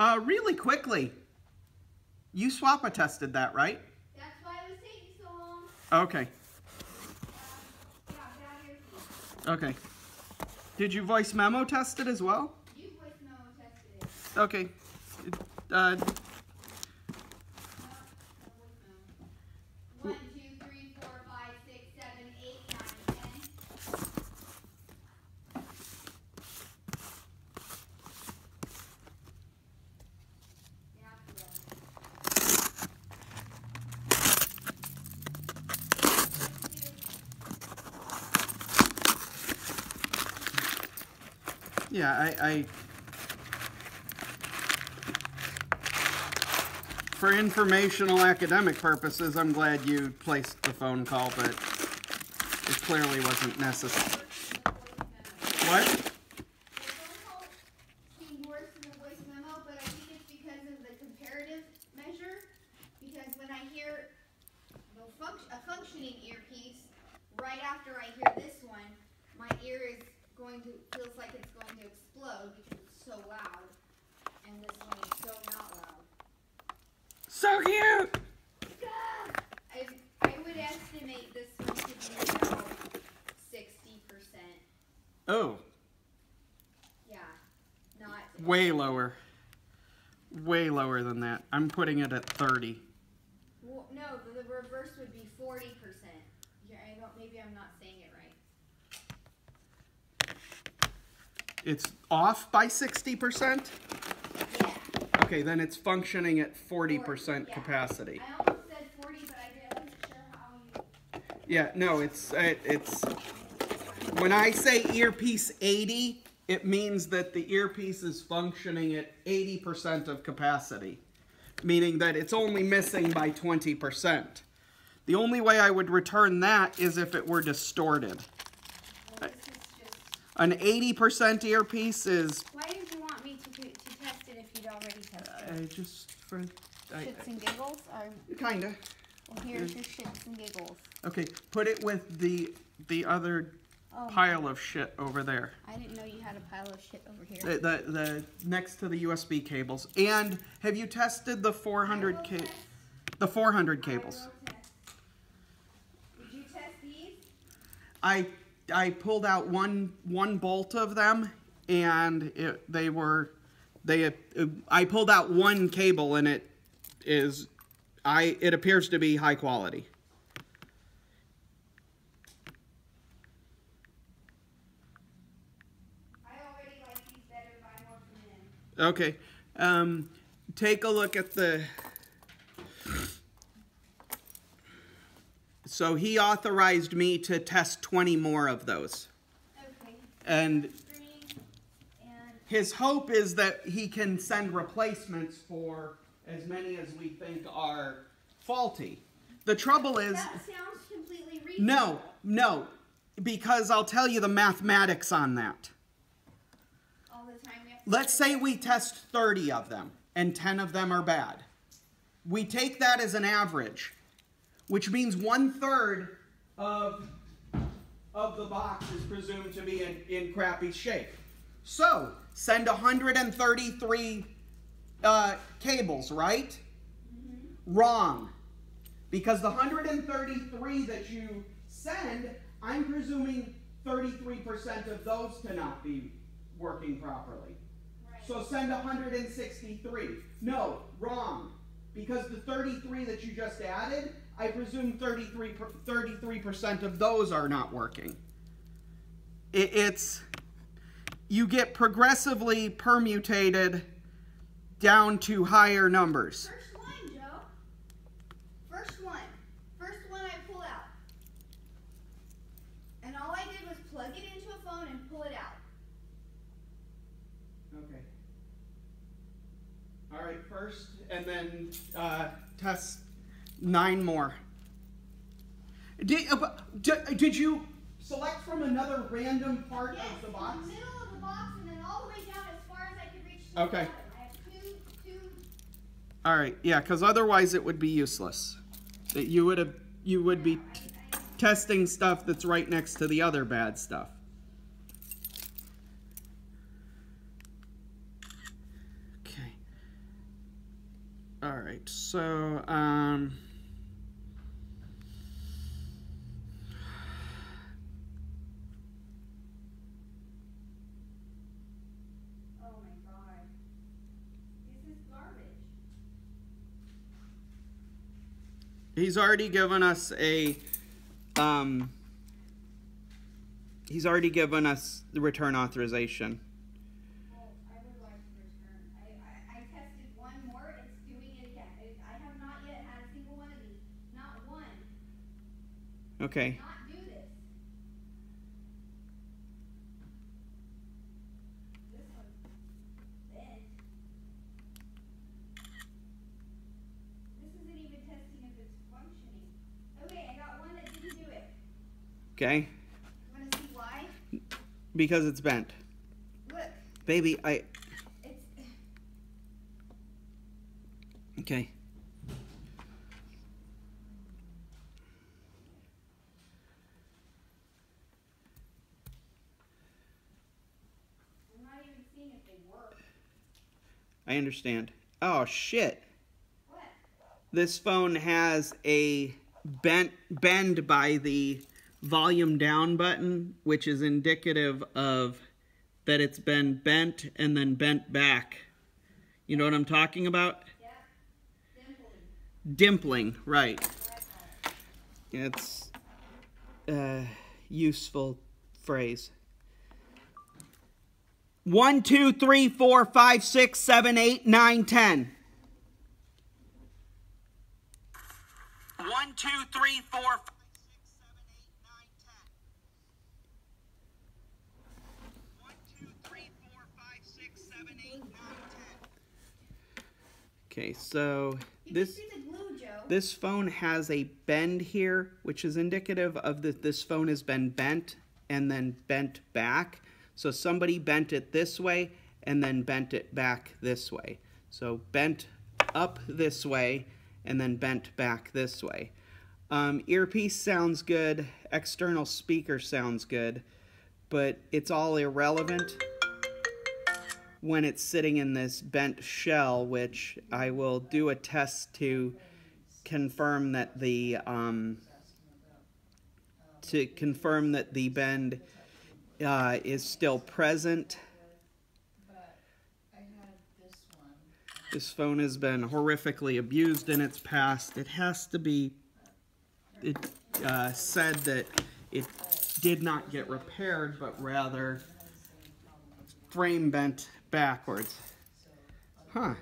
Really quickly. You swap tested that, right? That's why it was taking so long. Okay. Yeah, bad earpiece. Okay. Did you voice memo test it as well? You voice memo tested it. Okay. No, no voice memo. 1, 2, 3, 4, 5, 6, 7, 8, 9, 10. Yeah, I for informational academic purposes, I'm glad you placed the phone call, but it clearly wasn't necessary. What? The phone call seemed worse than the voice memo, but I think it's because of the comparative measure. Because when I hear a functioning earpiece, right after I hear this one, my ear is feels like it's going to explode because it's so loud, and this one is so not loud. So cute! I would estimate this one to be about 60%. Oh. Yeah, not... Way lower. Way lower than that. I'm putting it at 30. Well, no, the reverse would be 40%. Yeah, maybe I'm not saying it right. It's off by 60%? Yeah. Okay, then it's functioning at 40% Yeah. capacity. I almost said 40, but I wasn't sure how you... Yeah, no, it's when I say earpiece 80, it means that the earpiece is functioning at 80% of capacity, meaning that it's only missing by 20%. The only way I would return that is if it were distorted. Well, this is just... An 80% earpiece is... Why did you want me to test it if you'd already tested it? Just for... Shits and giggles? Kinda. Well, here's your shits and giggles. Okay, put it with the other pile of shit over there. I didn't know you had a pile of shit over here. The next to the USB cables. And have you tested the 400 the 400 cables? Did you test these? I pulled out one bolt of them, and I pulled out one cable, and it appears to be high quality. I already like these better, buy more from them. Okay, take a look at the... So he authorized me to test 20 more of those. Okay. And his hope is that he can send replacements for as many as we think are faulty. The trouble is... That sounds completely reasonable. No, because I'll tell you the mathematics on that. All the time we have to... Let's say we test 30 of them, and 10 of them are bad. We take that as an average, which means 1/3 of the box is presumed to be in crappy shape. So, send 133 cables, right? Mm-hmm. Wrong. Because the 133 that you send, I'm presuming 33% of those to not be working properly. Right. So send 163. No, wrong. Because the 33 that you just added, I presume 33% of those are not working. You get progressively permutated down to higher numbers. First one, Joe. First one. First one I pull out. And all I did was plug it into a phone and pull it out. Okay. All right, first, and then test 9 more. Did you select from another random part of the box? Yes, in the middle of the box and then all the way down as far as I could reach to Okay. the bottom. I have two. All right, yeah, because otherwise it would be useless. You would be testing stuff that's right next to the other bad stuff. Okay. right, so, Oh my God. This is garbage. he's already given us the return authorization. Well, I would like to return. I tested one more. It's doing it again. I have not yet had a single one of these. Not one. Okay. Not do this. This one's bent. This isn't even testing if it's functioning. Okay, I got one that didn't do it. Okay. You want to see why? Because it's bent. Look. Baby, It's... Okay. I'm not even seeing if they work. I understand. Oh, shit. What? This phone has a bend by the volume down button, which is indicative of that it's been bent and then bent back. You know what I'm talking about? Yeah. Dimpling, right. It's a useful phrase. 1, 2, 3, 4, 5, 6, 7, 8, 9, 10. 1, 2, 3, 4, 5, 6, 7, 8, 9, 10. 1, 2, 3, 4, 5, 6, 7, 8, 9, 10. Okay, so this phone has a bend here, which is indicative of that this phone has been bent and then bent back. So somebody bent it this way and then bent it back this way. So bent up this way and then bent back this way. Earpiece sounds good, external speaker sounds good, but it's all irrelevant when it's sitting in this bent shell, which I will do a test to confirm that the bend is still present. This phone has been horrifically abused in its past. It has to be, it said that it did not get repaired, but rather frame bent backwards. Huh.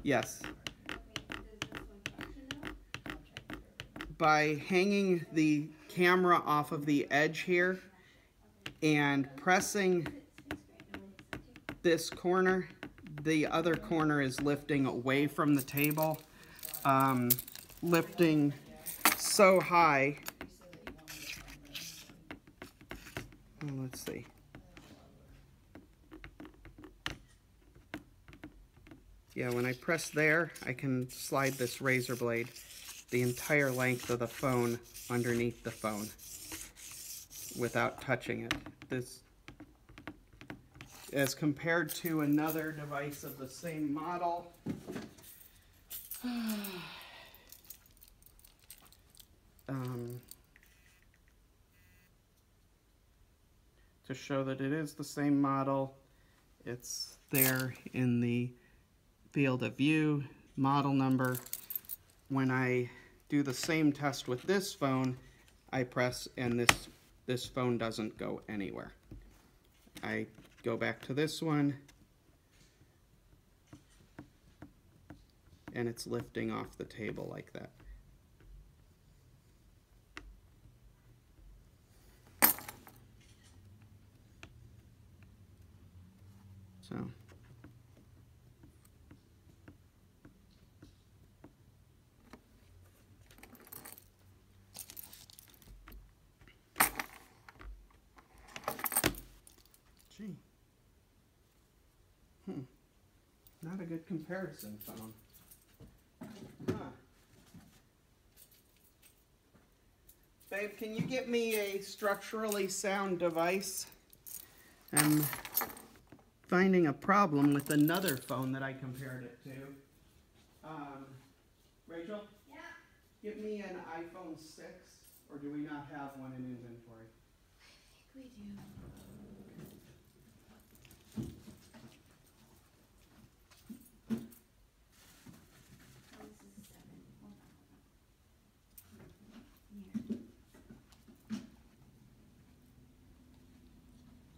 Yes. By hanging the camera off of the edge here and pressing this corner, the other corner is lifting away from the table, lifting so high. Let's see. Yeah, when I press there, I can slide this razor blade the entire length of the phone underneath the phone without touching it. This, as compared to another device of the same model, to show that it is the same model, it's there in the field of view, model number. When I do the same test with this phone, I press and this phone doesn't go anywhere. I go back to this one and it's lifting off the table like that. So gee. Not a good comparison phone. Huh. Babe, can you get me a structurally sound device? I'm finding a problem with another phone that I compared it to. Rachel? Yeah. Give me an iPhone 6, or do we not have one in inventory? I think we do. Oh, this is a 7. Hold on. Here.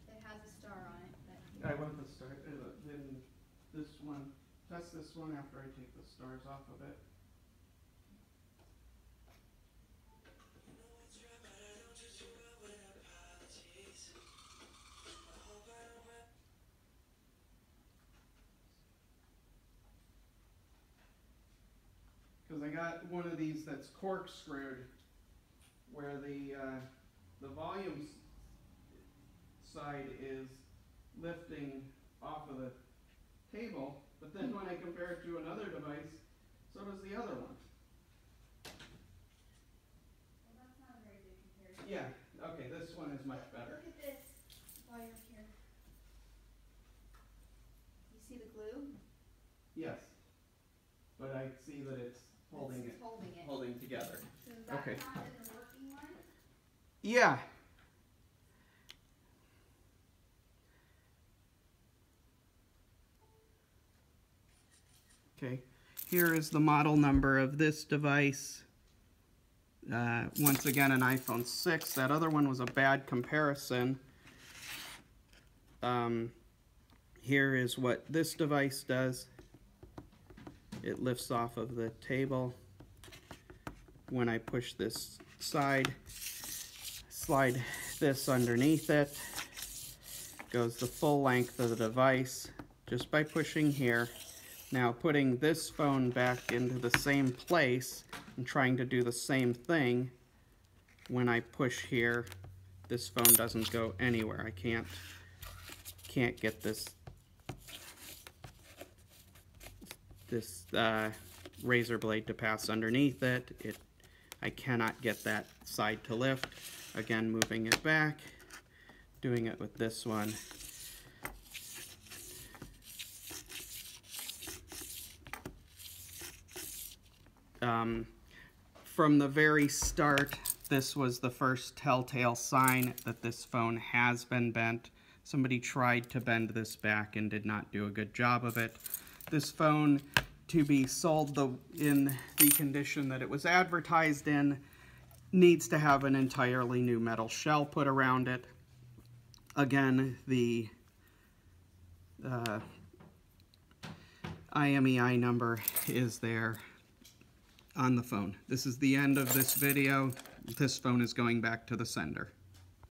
It has a star on it, but I want the start. Then this one. Test this one after I take the stars off of it. Because I got one of these that's corkscrewed, where the volume side is lifting off of the table, but then when I compare it to another device, so does the other one. well, that's not a very good comparison. Yeah, okay, this one is much better. Look at this while you're here. You see the glue? Yes, but I see that it's holding It's holding it. holding together. So is that Okay. count as a working one? Yeah. Okay, here is the model number of this device. Once again, an iPhone 6. That other one was a bad comparison. Here is what this device does. It lifts off of the table. When I push this side, slide this underneath it, goes the full length of the device just by pushing here. Now putting this phone back into the same place and trying to do the same thing, when I push here, this phone doesn't go anywhere. I can't get this razor blade to pass underneath it. I cannot get that side to lift. Again, moving it back, doing it with this one. From the very start, this was the first telltale sign that this phone has been bent. Somebody tried to bend this back and did not do a good job of it. This phone, to be sold in the condition that it was advertised in, needs to have an entirely new metal shell put around it. Again, the IMEI number is there on the phone. This is the end of this video. This phone is going back to the sender.